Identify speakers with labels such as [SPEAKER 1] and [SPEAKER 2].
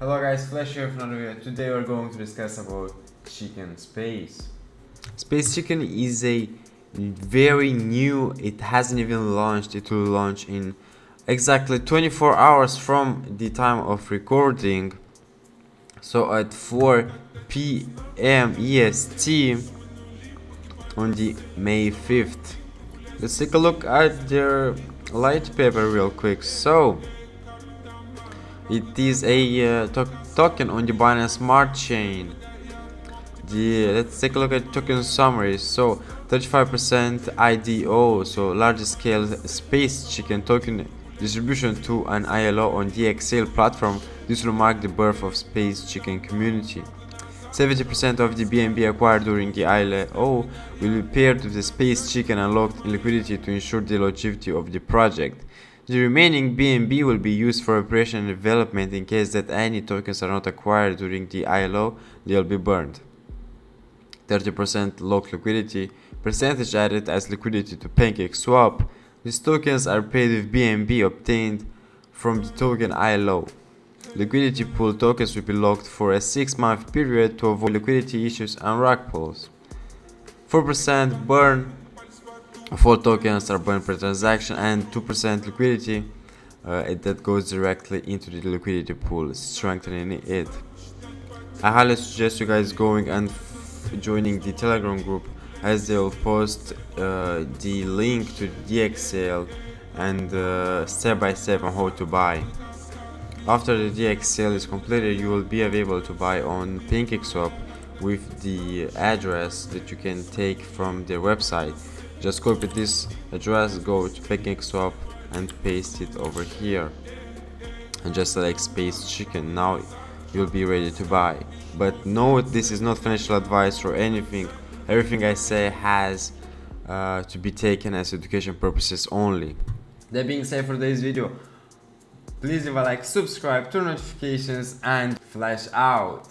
[SPEAKER 1] Hello guys, Flash here from another video. Today we're going to discuss about Chicken Space. Space Chicken is a very new, it hasn't even launched, it will launch in exactly 24 hours from the time of recording. So at 4 p.m. EST on the May 5th. Let's take a look at their light paper real quick. So it is a token on the Binance Smart Chain. Let's take a look at token summary. So 35% IDO, so large scale Space Chicken Token distribution to an ILO on DXL platform. This will mark the birth of Space Chicken community. 70% of the BNB acquired during the ILO will be paired with the Space Chicken and locked in liquidity to ensure the longevity of the project. The remaining BNB will be used for operation and development. In case that any tokens are not acquired during the ILO, they will be burned. 30% locked liquidity, percentage added as liquidity to Pancake swap. These tokens are paid with BNB obtained from the token ILO. Liquidity pool tokens will be locked for a 6-month period to avoid liquidity issues and rug pulls. 4% burn of all tokens are burned per transaction, and 2% liquidity that goes directly into the liquidity pool, strengthening it. I highly suggest you guys going and joining the Telegram group, as they will post the link to the DXL and step by step on how to buy. After the DXL is completed, you will be able to buy on Pancake swap with the address that you can take from their website. Just copy this address, go to Pancake swap and paste it over here, and just select Space Chicken. Now you'll be ready to buy. But note, this is not financial advice or anything. Everything I say has to be taken as education purposes only. That being said, for today's video, please leave a like, subscribe, turn notifications, and flash out.